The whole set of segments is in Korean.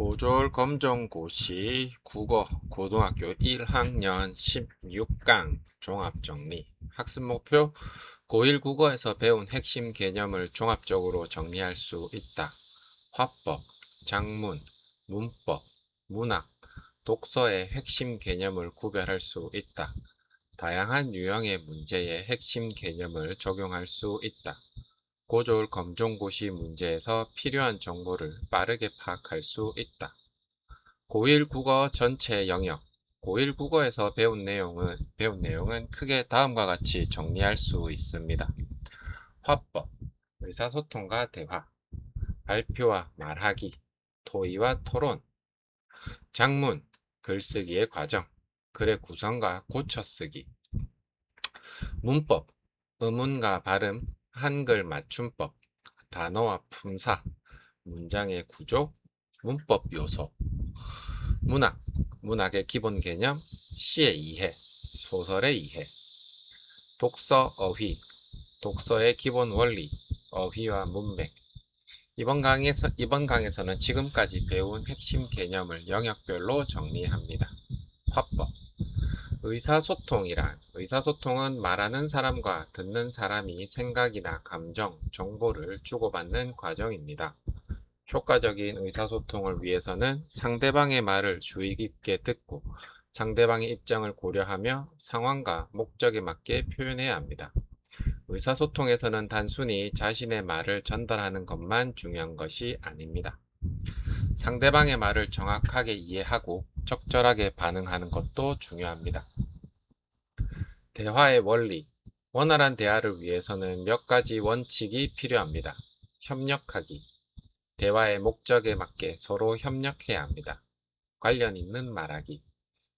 고졸 검정고시 국어 고등학교 1학년 16강 종합정리 학습 목표 고1 국어에서 배운 핵심 개념을 종합적으로 정리할 수 있다. 화법, 작문, 문법, 문학, 독서의 핵심 개념을 구별할 수 있다. 다양한 유형의 문제의 핵심 개념을 적용할 수 있다. 고졸 검정고시 문제에서 필요한 정보를 빠르게 파악할 수 있다. 고1 국어 전체 영역 고1 국어에서 배운 내용은 크게 다음과 같이 정리할 수 있습니다. 화법, 의사소통과 대화, 발표와 말하기, 토의와 토론, 작문, 글쓰기의 과정, 글의 구성과 고쳐쓰기, 문법, 음운과 발음, 한글 맞춤법, 단어와 품사, 문장의 구조, 문법 요소, 문학, 문학의 기본 개념, 시의 이해, 소설의 이해, 독서, 어휘, 독서의 기본 원리, 어휘와 문맥. 이번 강에서는 지금까지 배운 핵심 개념을 영역별로 정리합니다. 화법. 의사소통은 말하는 사람과 듣는 사람이 생각이나 감정, 정보를 주고받는 과정입니다. 효과적인 의사소통을 위해서는 상대방의 말을 주의 깊게 듣고 상대방의 입장을 고려하며 상황과 목적에 맞게 표현해야 합니다. 의사소통에서는 단순히 자신의 말을 전달하는 것만 중요한 것이 아닙니다. 상대방의 말을 정확하게 이해하고 적절하게 반응하는 것도 중요합니다. 대화의 원리. 원활한 대화를 위해서는 몇 가지 원칙이 필요합니다. 협력하기. 대화의 목적에 맞게 서로 협력해야 합니다. 관련 있는 말하기.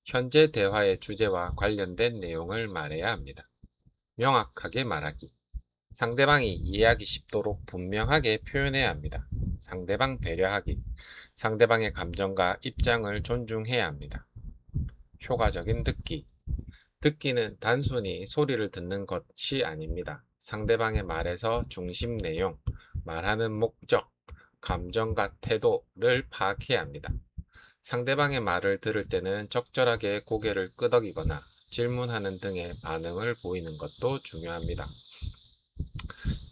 현재 대화의 주제와 관련된 내용을 말해야 합니다. 명확하게 말하기. 상대방이 이해하기 쉽도록 분명하게 표현해야 합니다. 상대방 배려하기. 상대방의 감정과 입장을 존중해야 합니다. 효과적인 듣기. 듣기는 단순히 소리를 듣는 것이 아닙니다. 상대방의 말에서 중심 내용, 말하는 목적, 감정과 태도를 파악해야 합니다. 상대방의 말을 들을 때는 적절하게 고개를 끄덕이거나 질문하는 등의 반응을 보이는 것도 중요합니다.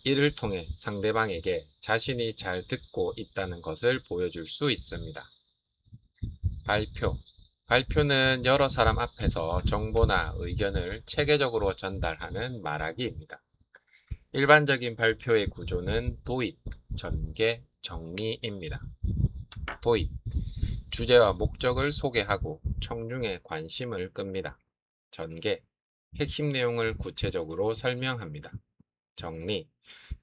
이를 통해 상대방에게 자신이 잘 듣고 있다는 것을 보여줄 수 있습니다. 발표. 발표는 여러 사람 앞에서 정보나 의견을 체계적으로 전달하는 말하기입니다. 일반적인 발표의 구조는 도입, 전개, 정리입니다. 도입. 주제와 목적을 소개하고 청중의 관심을 끕니다. 전개. 핵심 내용을 구체적으로 설명합니다. 정리.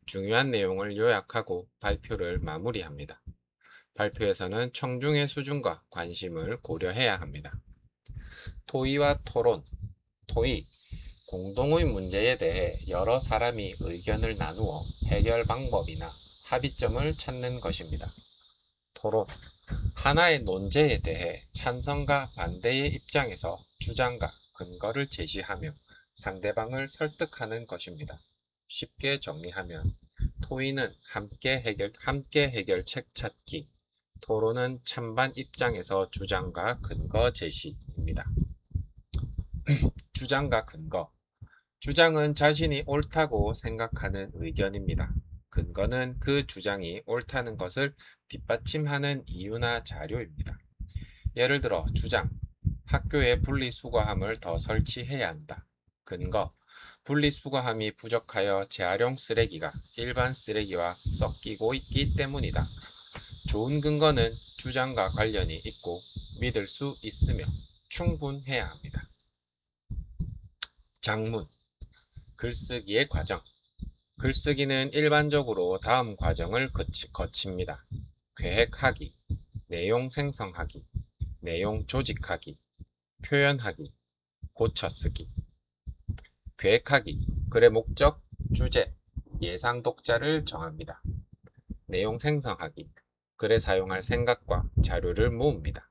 중요한 내용을 요약하고 발표를 마무리합니다. 발표에서는 청중의 수준과 관심을 고려해야 합니다. 토의와 토론. 토의. 공동의 문제에 대해 여러 사람이 의견을 나누어 해결 방법이나 합의점을 찾는 것입니다. 토론. 하나의 논제에 대해 찬성과 반대의 입장에서 주장과 근거를 제시하며 상대방을 설득하는 것입니다. 쉽게 정리하면 토의는 함께 해결책 찾기, 토론은 찬반 입장에서 주장과 근거 제시입니다. 주장과 근거. 주장은 자신이 옳다고 생각하는 의견입니다. 근거는 그 주장이 옳다는 것을 뒷받침하는 이유나 자료입니다. 예를 들어 주장, 학교에 분리수거함을 더 설치해야 한다. 근거, 분리수거함이 부족하여 재활용 쓰레기가 일반 쓰레기와 섞이고 있기 때문이다. 좋은 근거는 주장과 관련이 있고 믿을 수 있으며 충분해야 합니다. 작문, 글쓰기의 과정. 글쓰기는 일반적으로 다음 과정을 거칩니다. 계획하기, 내용 생성하기, 내용 조직하기, 표현하기, 고쳐쓰기. 계획하기, 글의 목적, 주제, 예상 독자를 정합니다. 내용 생성하기, 글에 사용할 생각과 자료를 모읍니다.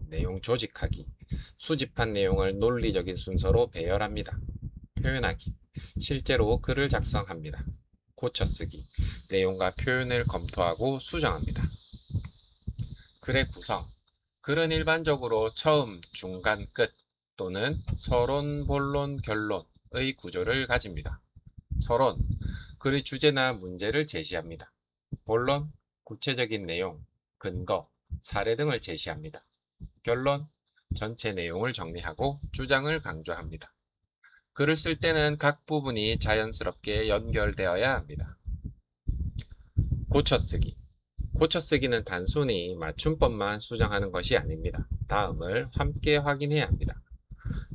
내용 조직하기, 수집한 내용을 논리적인 순서로 배열합니다. 표현하기, 실제로 글을 작성합니다. 고쳐쓰기, 내용과 표현을 검토하고 수정합니다. 글의 구성. 글은 일반적으로 처음, 중간, 끝 또는 서론, 본론, 결론의 구조를 가집니다. 서론, 글의 주제나 문제를 제시합니다. 본론, 구체적인 내용, 근거, 사례 등을 제시합니다. 결론, 전체 내용을 정리하고 주장을 강조합니다. 글을 쓸 때는 각 부분이 자연스럽게 연결되어야 합니다. 고쳐쓰기. 고쳐쓰기는 단순히 맞춤법만 수정하는 것이 아닙니다. 다음을 함께 확인해야 합니다.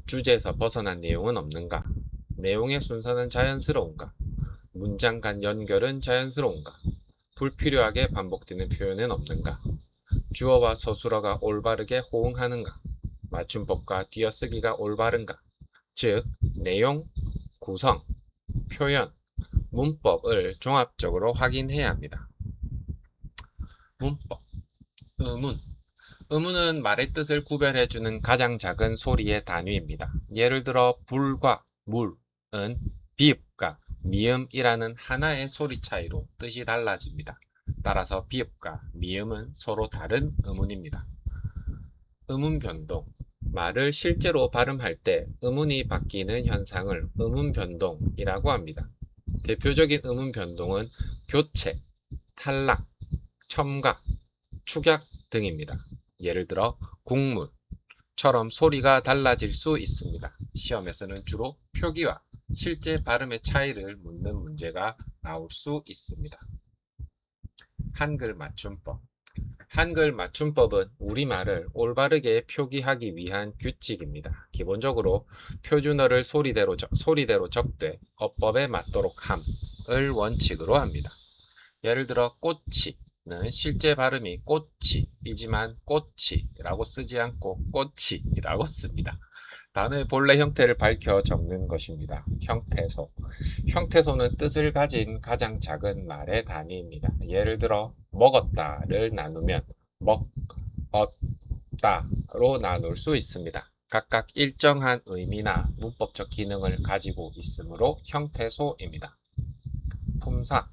주제에서 벗어난 내용은 없는가? 내용의 순서는 자연스러운가? 문장 간 연결은 자연스러운가? 불필요하게 반복되는 표현은 없는가? 주어와 서술어가 올바르게 호응하는가? 맞춤법과 띄어쓰기가 올바른가? 즉, 내용, 구성, 표현, 문법을 종합적으로 확인해야 합니다. 문법. 의문. 의문은 말의 뜻을 구별해주는 가장 작은 소리의 단위입니다. 예를 들어 불과 물은 비읍과 미음이라는 하나의 소리 차이로 뜻이 달라집니다. 따라서 비읍과 미음은 서로 다른 의문입니다. 의문 변동. 말을 실제로 발음할 때 의문이 바뀌는 현상을 의문 변동이라고 합니다. 대표적인 의문 변동은 교체, 탈락, 첨가, 축약 등입니다. 예를 들어 국물처럼 소리가 달라질 수 있습니다. 시험에서는 주로 표기와 실제 발음의 차이를 묻는 문제가 나올 수 있습니다. 한글 맞춤법. 한글 맞춤법은 우리말을 올바르게 표기하기 위한 규칙입니다. 기본적으로 표준어를 소리대로 적되 어법에 맞도록 함을 원칙으로 합니다. 예를 들어 꼬치는 실제 발음이 꼬치이지만 꼬치라고 쓰지 않고 꼬치라고 씁니다. 단어의 본래 형태를 밝혀 적는 것입니다. 형태소. 형태소는 뜻을 가진 가장 작은 말의 단위입니다. 예를 들어 먹었다를 나누면 먹었다로 나눌 수 있습니다. 각각 일정한 의미나 문법적 기능을 가지고 있으므로 형태소입니다. 품사.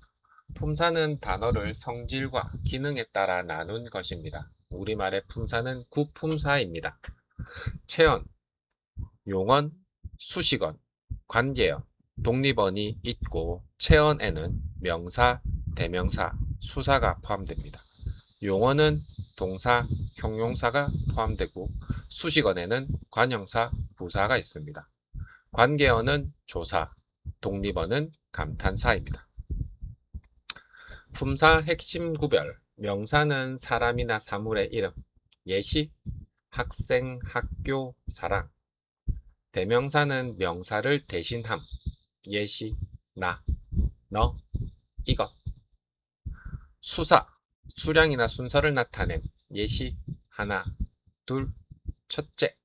품사는 단어를 성질과 기능에 따라 나눈 것입니다. 우리말의 품사는 구품사입니다. 체언, 용언, 수식언, 관계어, 독립언이 있고 체언에는 명사, 대명사, 수사가 포함됩니다. 용언은 동사, 형용사가 포함되고 수식언에는 관형사, 부사가 있습니다. 관계어는 조사, 독립어는 감탄사입니다. 품사 핵심 구별. 명사는 사람이나 사물의 이름, 예시, 학생, 학교, 사랑. 대명사는 명사를 대신함, 예시, 나, 너, 이것. 수사, 수량이나 순서를 나타냄, 예시, 하나, 둘, 첫째.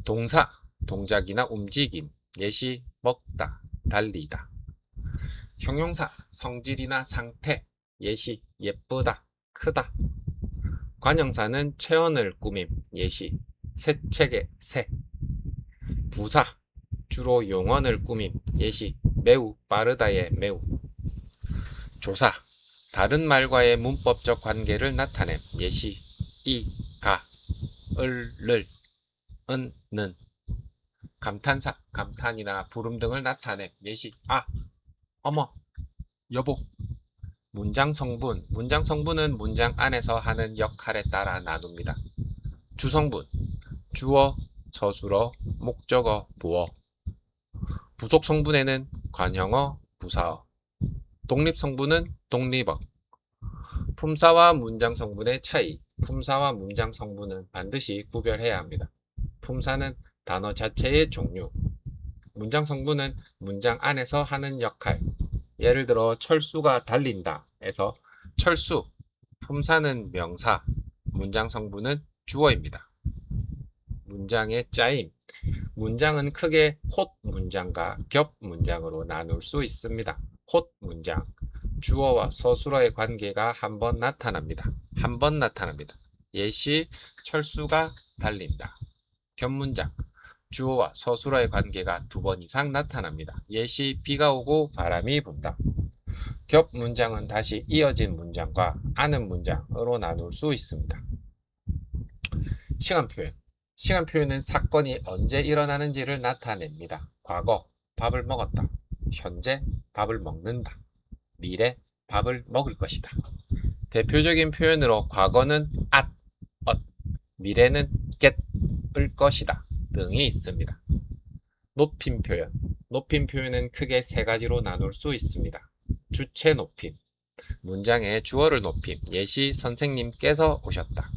동사, 동작이나 움직임, 예시, 먹다, 달리다. 형용사, 성질이나 상태, 예시, 예쁘다, 크다. 관형사는 체언을 꾸밈, 예시, 새 책의 새. 부사, 주로 용언을 꾸밈, 예시, 매우 빠르다의 매우. 조사, 다른 말과의 문법적 관계를 나타냄, 예시, 이, 가, 을, 은, 는. 감탄사, 감탄이나 부름 등을 나타냄, 예시, 아, 어머, 여보. 문장 성분. 문장 성분은 문장 안에서 하는 역할에 따라 나눕니다. 주성분. 주어, 서술어, 목적어, 보어. 부속 성분에는 관형어, 부사어. 독립 성분은 독립어. 품사와 문장 성분의 차이. 품사와 문장 성분은 반드시 구별해야 합니다. 품사는 단어 자체의 종류. 문장 성분은 문장 안에서 하는 역할. 예를 들어 철수가 달린다 에서 철수, 품사는 명사, 문장 성분은 주어입니다. 문장의 짜임. 문장은 크게 홑 문장과 겹 문장으로 나눌 수 있습니다. 홑 문장, 주어와 서술어의 관계가 한 번 나타납니다. 예시, 철수가 달린다. 겹문장, 주어와 서술어의 관계가 2번 이상 나타납니다. 예시, 비가 오고 바람이 분다. 겹 문장은 다시 이어진 문장과 아는 문장으로 나눌 수 있습니다. 시간 표현. 시간 표현은 사건이 언제 일어나는지를 나타냅니다. 과거, 밥을 먹었다. 현재, 밥을 먹는다. 미래, 밥을 먹을 것이다. 대표적인 표현으로 과거는 at, 미래는 get을 것이다 등이 있습니다. 높임 표현. 높임 표현은 크게 세 가지로 나눌 수 있습니다. 주체 높임, 문장의 주어를 높임, 예시 선생님께서 오셨다.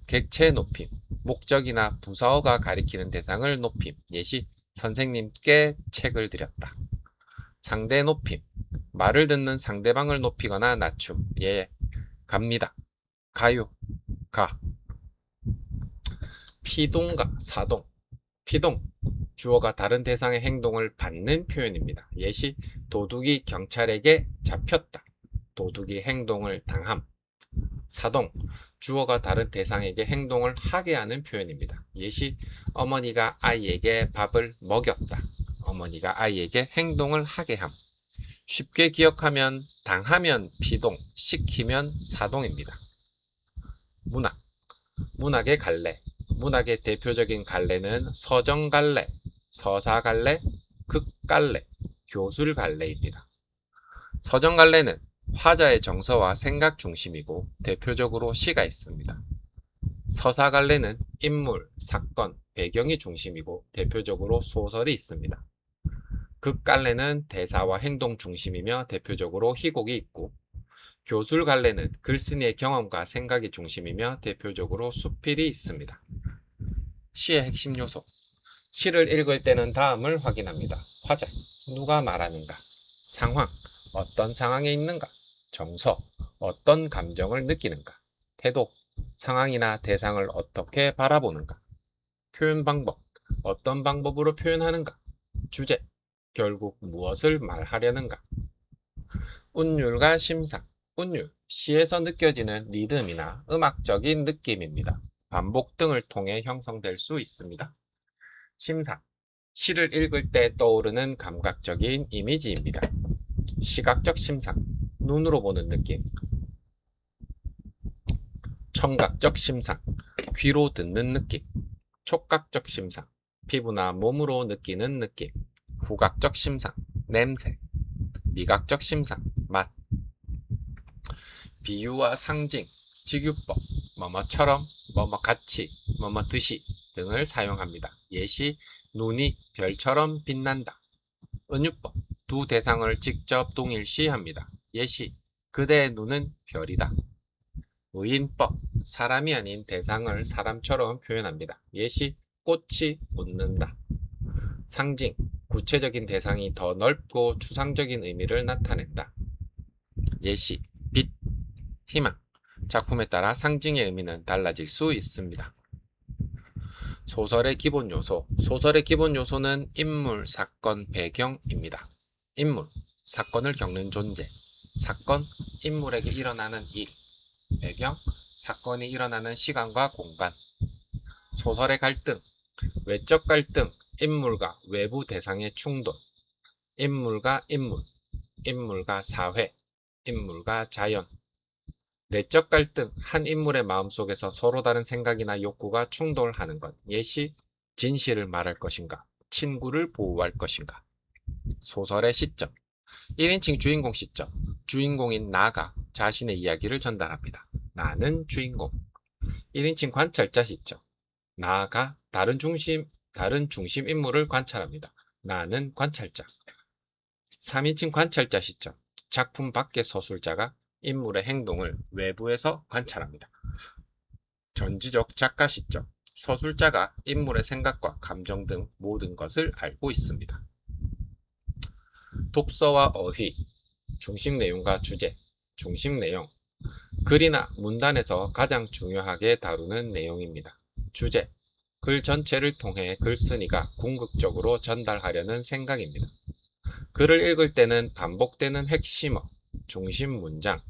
객체 높임, 목적이나 부사어가 가리키는 대상을 높임, 예시 선생님께 책을 드렸다. 상대 높임, 말을 듣는 상대방을 높이거나 낮춤, 예, 갑니다. 가요, 가. 피동과 사동. 피동, 주어가 다른 대상의 행동을 받는 표현입니다. 예시 도둑이 경찰에게 잡혔다. 도둑이 행동을 당함. 사동, 주어가 다른 대상에게 행동을 하게 하는 표현입니다. 예시 어머니가 아이에게 밥을 먹였다. 어머니가 아이에게 행동을 하게 함. 쉽게 기억하면 당하면 피동, 시키면 사동입니다. 문학, 문학의 갈래. 문학의 대표적인 갈래는 서정갈래, 서사갈래, 극갈래, 교술갈래입니다. 서정갈래는 화자의 정서와 생각 중심이고 대표적으로 시가 있습니다. 서사갈래는 인물, 사건, 배경이 중심이고 대표적으로 소설이 있습니다. 극갈래는 대사와 행동 중심이며 대표적으로 희곡이 있고 교술갈래는 글쓴이의 경험과 생각이 중심이며 대표적으로 수필이 있습니다. 시의 핵심 요소. 시를 읽을 때는 다음을 확인합니다. 화자, 누가 말하는가? 상황, 어떤 상황에 있는가? 정서, 어떤 감정을 느끼는가? 태도, 상황이나 대상을 어떻게 바라보는가? 표현 방법, 어떤 방법으로 표현하는가? 주제, 결국 무엇을 말하려는가? 운율과 심상. 운율, 시에서 느껴지는 리듬이나 음악적인 느낌입니다. 반복 등을 통해 형성될 수 있습니다. 심상, 시를 읽을 때 떠오르는 감각적인 이미지입니다. 시각적 심상, 눈으로 보는 느낌. 청각적 심상, 귀로 듣는 느낌. 촉각적 심상, 피부나 몸으로 느끼는 느낌. 후각적 심상, 냄새. 미각적 심상, 맛. 비유와 상징, 직유법, 뭐뭐처럼, 뭐뭐같이, 뭐뭐듯이 등을 사용합니다. 예시, 눈이 별처럼 빛난다. 은유법, 두 대상을 직접 동일시합니다. 예시, 그대의 눈은 별이다. 의인법, 사람이 아닌 대상을 사람처럼 표현합니다. 예시, 꽃이 웃는다. 상징, 구체적인 대상이 더 넓고 추상적인 의미를 나타낸다. 예시, 빛, 희망. 작품에 따라 상징의 의미는 달라질 수 있습니다. 소설의 기본 요소. 소설의 기본 요소는 인물, 사건, 배경입니다. 인물, 사건을 겪는 존재. 사건, 인물에게 일어나는 일. 배경, 사건이 일어나는 시간과 공간. 소설의 갈등. 외적 갈등, 인물과 외부 대상의 충돌. 인물과 인물, 인물과 사회, 인물과 자연. 내적 갈등, 한 인물의 마음속에서 서로 다른 생각이나 욕구가 충돌하는 것. 예시, 진실을 말할 것인가, 친구를 보호할 것인가. 소설의 시점. 1인칭 주인공 시점. 주인공인 나가 자신의 이야기를 전달합니다. 나는 주인공. 1인칭 관찰자 시점. 나가 다른 중심 인물을 관찰합니다. 나는 관찰자. 3인칭 관찰자 시점. 작품 밖의 서술자가 인물의 행동을 외부에서 관찰합니다. 전지적 작가 시점. 서술자가 인물의 생각과 감정 등 모든 것을 알고 있습니다. 독서와 어휘. 중심 내용과 주제. 중심 내용. 글이나 문단에서 가장 중요하게 다루는 내용입니다. 주제. 글 전체를 통해 글쓴이가 궁극적으로 전달하려는 생각입니다. 글을 읽을 때는 반복되는 핵심어, 중심 문장,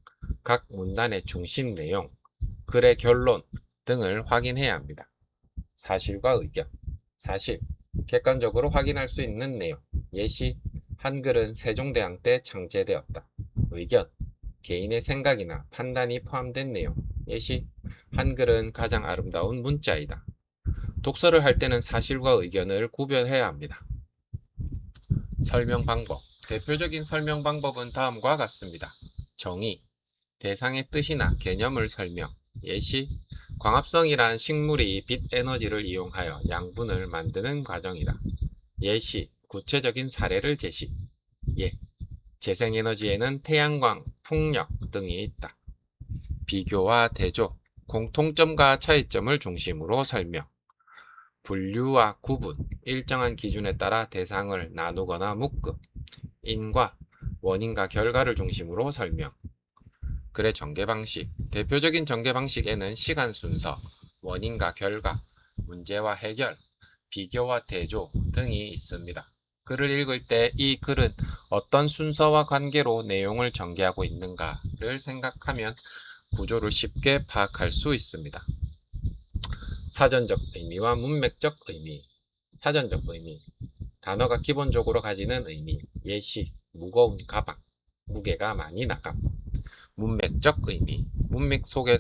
각 문단의 중심 내용, 글의 결론 등을 확인해야 합니다. 사실과 의견. 사실, 객관적으로 확인할 수 있는 내용. 예시, 한글은 세종대왕 때 창제되었다. 의견, 개인의 생각이나 판단이 포함된 내용. 예시, 한글은 가장 아름다운 문자이다. 독서를 할 때는 사실과 의견을 구별해야 합니다. 설명 방법. 대표적인 설명 방법은 다음과 같습니다. 정의, 대상의 뜻이나 개념을 설명, 예시, 광합성이란 식물이 빛 에너지를 이용하여 양분을 만드는 과정이다. 예시, 구체적인 사례를 제시. 예, 재생에너지에는 태양광, 풍력 등이 있다. 비교와 대조, 공통점과 차이점을 중심으로 설명. 분류와 구분, 일정한 기준에 따라 대상을 나누거나 묶음. 인과, 원인과 결과를 중심으로 설명. 글의 전개 방식. 대표적인 전개 방식에는 시간 순서, 원인과 결과, 문제와 해결, 비교와 대조 등이 있습니다. 글을 읽을 때 이 글은 어떤 순서와 관계로 내용을 전개하고 있는가를 생각하면 구조를 쉽게 파악할 수 있습니다. 사전적 의미와 문맥적 의미. 사전적 의미. 단어가 기본적으로 가지는 의미. 예시, 무거운 가방, 무게가 많이 나감. 문맥적 의미.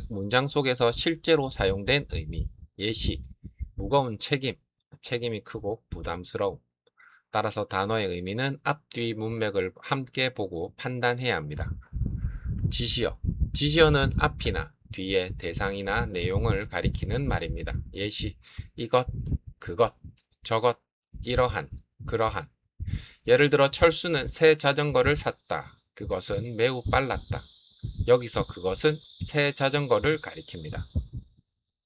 문장 속에서 실제로 사용된 의미. 예시, 무거운 책임, 책임이 크고 부담스러움. 따라서 단어의 의미는 앞뒤 문맥을 함께 보고 판단해야 합니다. 지시어. 지시어는 앞이나 뒤에 대상이나 내용을 가리키는 말입니다. 예시, 이것, 그것, 저것, 이러한, 그러한. 예를 들어 철수는 새 자전거를 샀다. 그것은 매우 빨랐다. 여기서 그것은 새 자전거를 가리킵니다.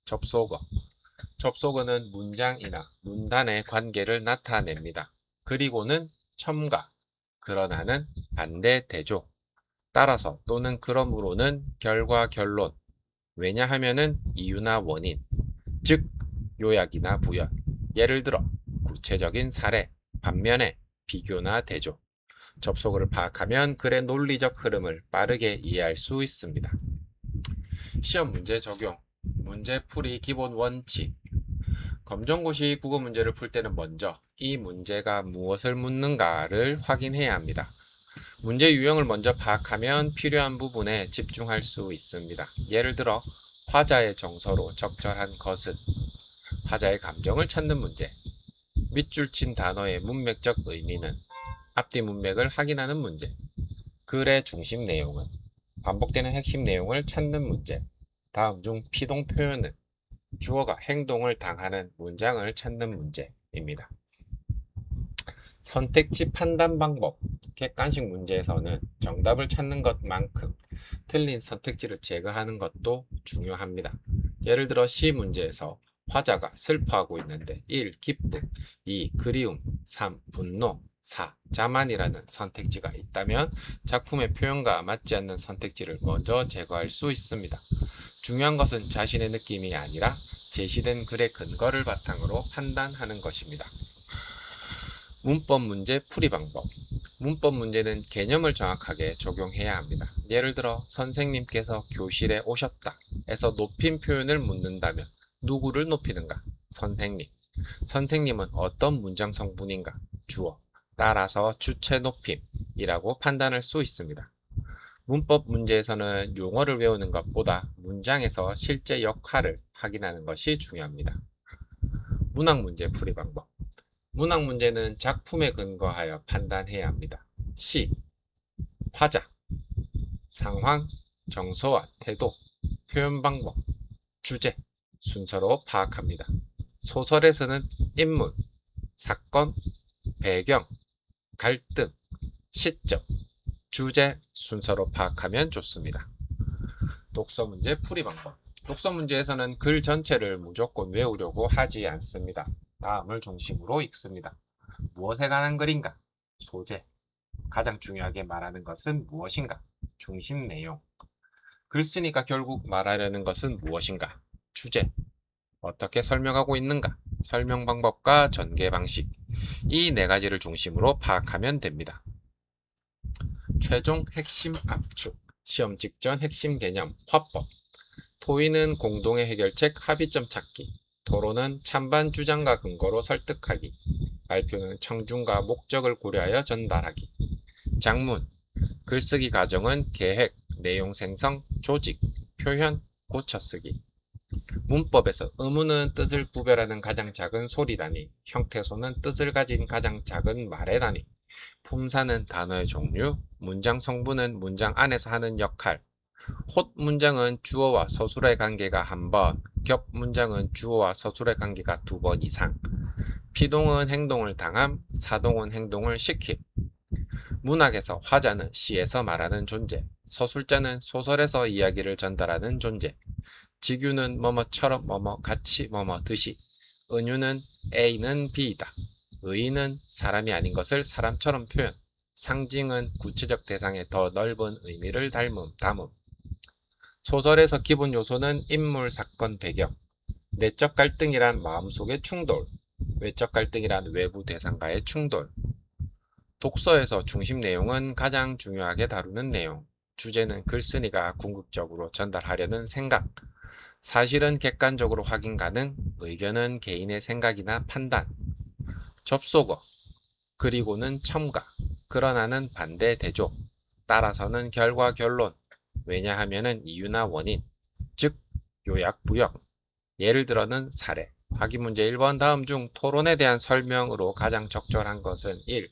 접속어. 접속어는 문장이나 문단의 관계를 나타냅니다. 그리고는 첨가, 그러나는 반대 대조, 따라서 또는 그러므로는 결과 결론, 왜냐하면은 이유나 원인, 즉 요약이나 부연, 예를 들어 구체적인 사례, 반면에 비교나 대조. 접속어를 파악하면 글의 논리적 흐름을 빠르게 이해할 수 있습니다. 시험 문제 적용, 문제풀이 기본 원칙. 검정고시 국어 문제를 풀 때는 먼저 이 문제가 무엇을 묻는가를 확인해야 합니다. 문제 유형을 먼저 파악하면 필요한 부분에 집중할 수 있습니다. 예를 들어 화자의 정서로 적절한 것은, 화자의 감정을 찾는 문제, 밑줄 친 단어의 문맥적 의미는, 앞뒤 문맥을 확인하는 문제, 글의 중심 내용은, 반복되는 핵심 내용을 찾는 문제, 다음 중 피동 표현은, 주어가 행동을 당하는 문장을 찾는 문제입니다. 선택지 판단 방법. 객관식 문제에서는 정답을 찾는 것만큼 틀린 선택지를 제거하는 것도 중요합니다. 예를 들어 시 문제에서 화자가 슬퍼하고 있는데 1. 기쁨, 2. 그리움, 3. 분노, 4. 자만이라는 선택지가 있다면 작품의 표현과 맞지 않는 선택지를 먼저 제거할 수 있습니다. 중요한 것은 자신의 느낌이 아니라 제시된 글의 근거를 바탕으로 판단하는 것입니다. 문법 문제 풀이 방법. 문법 문제는 개념을 정확하게 적용해야 합니다. 예를 들어 선생님께서 교실에 오셨다 에서 높임 표현을 묻는다면 누구를 높이는가? 선생님. 선생님은 어떤 문장 성분인가? 주어. 따라서 주체 높임이라고 판단할 수 있습니다. 문법 문제에서는 용어를 외우는 것보다 문장에서 실제 역할을 확인하는 것이 중요합니다. 문학 문제 풀이 방법. 문학 문제는 작품에 근거하여 판단해야 합니다. 시, 화자, 상황, 정서와 태도, 표현 방법, 주제, 순서로 파악합니다. 소설에서는 인물, 사건, 배경, 갈등, 시점, 주제 순서로 파악하면 좋습니다. 독서 문제 풀이 방법. 독서 문제에서는 글 전체를 무조건 외우려고 하지 않습니다. 다음을 중심으로 읽습니다. 무엇에 관한 글인가? 소재. 가장 중요하게 말하는 것은 무엇인가? 중심 내용. 글 쓰니까 결국 말하려는 것은 무엇인가? 주제. 어떻게 설명하고 있는가? 설명 방법과 전개 방식. 이 네 가지를 중심으로 파악하면 됩니다. 최종 핵심 압축. 시험 직전 핵심 개념 화법. 토의는 공동의 해결책 합의점 찾기. 토론은 찬반 주장과 근거로 설득하기. 발표는 청중과 목적을 고려하여 전달하기. 장문. 글쓰기 과정은 계획, 내용 생성, 조직, 표현, 고쳐쓰기. 문법에서 의문은 뜻을 구별하는 가장 작은 소리라니, 형태소는 뜻을 가진 가장 작은 말이라니, 품사는 단어의 종류, 문장 성분은 문장 안에서 하는 역할, 홑 문장은 주어와 서술의 관계가 한 번, 겹 문장은 주어와 서술의 관계가 두 번 이상, 피동은 행동을 당함, 사동은 행동을 시킴. 문학에서 화자는 시에서 말하는 존재, 서술자는 소설에서 이야기를 전달하는 존재, 직유는 뭐뭐처럼 뭐뭐 같이 뭐뭐 듯이, 은유는 A는 B이다. 의의는 사람이 아닌 것을 사람처럼 표현, 상징은 구체적 대상의 더 넓은 의미를 담음. 소설에서 기본 요소는 인물, 사건, 배경, 내적 갈등이란 마음속의 충돌, 외적 갈등이란 외부 대상과의 충돌, 독서에서 중심 내용은 가장 중요하게 다루는 내용, 주제는 글쓴이가 궁극적으로 전달하려는 생각, 사실은 객관적으로 확인 가능, 의견은 개인의 생각이나 판단, 접속어, 그리고는 첨가, 그러나는 반대 대조, 따라서는 결과 결론, 왜냐하면은 이유나 원인, 즉 요약 부역, 예를 들어는 사례. 확인 문제 1번 다음 중 토론에 대한 설명으로 가장 적절한 것은 1.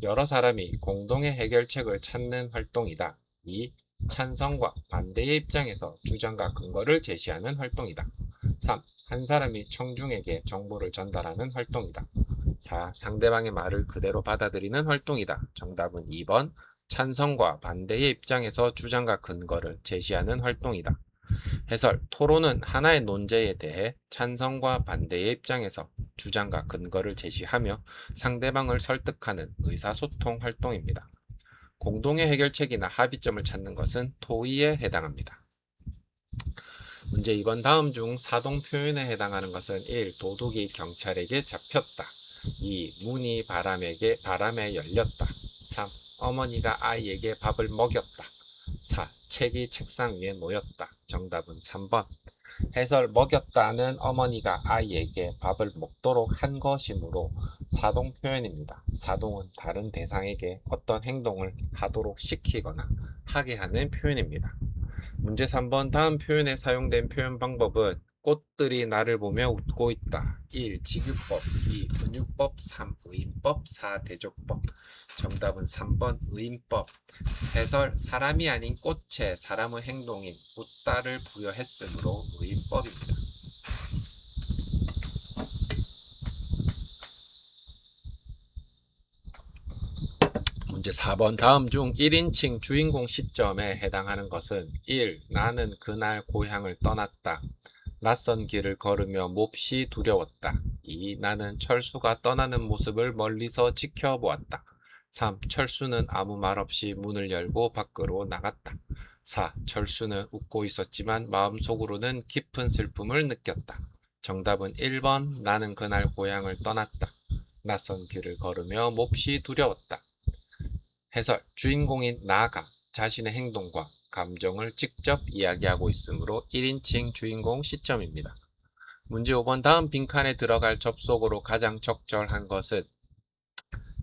여러 사람이 공동의 해결책을 찾는 활동이다. 2. 찬성과 반대의 입장에서 주장과 근거를 제시하는 활동이다. 3. 한 사람이 청중에게 정보를 전달하는 활동이다. 4. 상대방의 말을 그대로 받아들이는 활동이다. 정답은 2번. 찬성과 반대의 입장에서 주장과 근거를 제시하는 활동이다. 해설, 토론은 하나의 논제에 대해 찬성과 반대의 입장에서 주장과 근거를 제시하며 상대방을 설득하는 의사소통 활동입니다. 공동의 해결책이나 합의점을 찾는 것은 토의에 해당합니다. 문제 2번 다음 중 사동 표현에 해당하는 것은 1. 도둑이 경찰에게 잡혔다. 2. 문이 바람에 열렸다. 3. 어머니가 아이에게 밥을 먹였다. 4. 책이 책상 위에 놓였다. 정답은 3번. 해설, 먹였다는 어머니가 아이에게 밥을 먹도록 한 것이므로 사동 표현입니다. 사동은 다른 대상에게 어떤 행동을 하도록 시키거나 하게 하는 표현입니다. 문제 3번 다음 표현에 사용된 표현 방법은 꽃들이 나를 보며 웃고 있다. 1. 지급법, 2. 은유법, 3. 의인법, 4. 대조법. 정답은 3번 의인법. 해설, 사람이 아닌 꽃에 사람의 행동인 웃다를 부여했으므로 의인법입니다. 문제 4번 다음 중 1인칭 주인공 시점에 해당하는 것은 1. 나는 그날 고향을 떠났다. 낯선 길을 걸으며 몹시 두려웠다. 2. 나는 철수가 떠나는 모습을 멀리서 지켜보았다. 3. 철수는 아무 말 없이 문을 열고 밖으로 나갔다. 4. 철수는 웃고 있었지만 마음속으로는 깊은 슬픔을 느꼈다. 정답은 1번. 나는 그날 고향을 떠났다. 낯선 길을 걸으며 몹시 두려웠다. 해설, 주인공인 나가 자신의 행동과 감정을 직접 이야기하고 있으므로 1인칭 주인공 시점입니다. 문제 5번 다음 빈칸에 들어갈 접속어로 가장 적절한 것은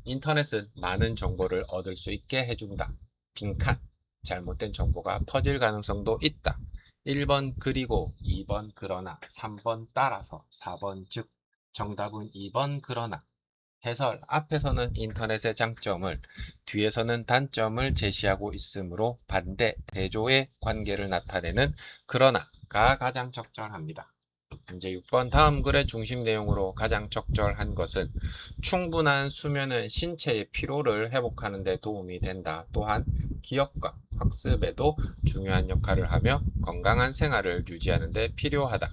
인터넷은 많은 정보를 얻을 수 있게 해준다. 빈칸, 잘못된 정보가 퍼질 가능성도 있다. 1번 그리고, 2번 그러나, 3번 따라서, 4번 즉. 정답은 2번 그러나. 해설, 앞에서는 인터넷의 장점을, 뒤에서는 단점을 제시하고 있으므로 반대, 대조의 관계를 나타내는 그러나가 가장 적절합니다. 문제 6번 다음 글의 중심 내용으로 가장 적절한 것은 충분한 수면은 신체의 피로를 회복하는 데 도움이 된다. 또한 기억과 학습에도 중요한 역할을 하며 건강한 생활을 유지하는 데 필요하다.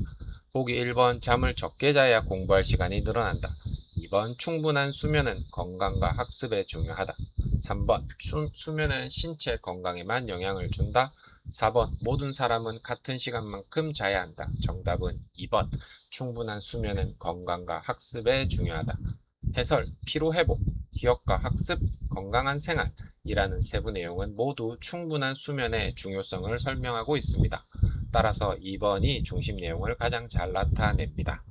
보기 1번 잠을 적게 자야 공부할 시간이 늘어난다. 2번 충분한 수면은 건강과 학습에 중요하다. 3번 수면은 신체 건강에만 영향을 준다. 4번 모든 사람은 같은 시간만큼 자야 한다. 정답은 2번 충분한 수면은 건강과 학습에 중요하다. 해설, 피로회복, 기억과 학습, 건강한 생활이라는 세부 내용은 모두 충분한 수면의 중요성을 설명하고 있습니다. 따라서 2번이 중심 내용을 가장 잘 나타냅니다.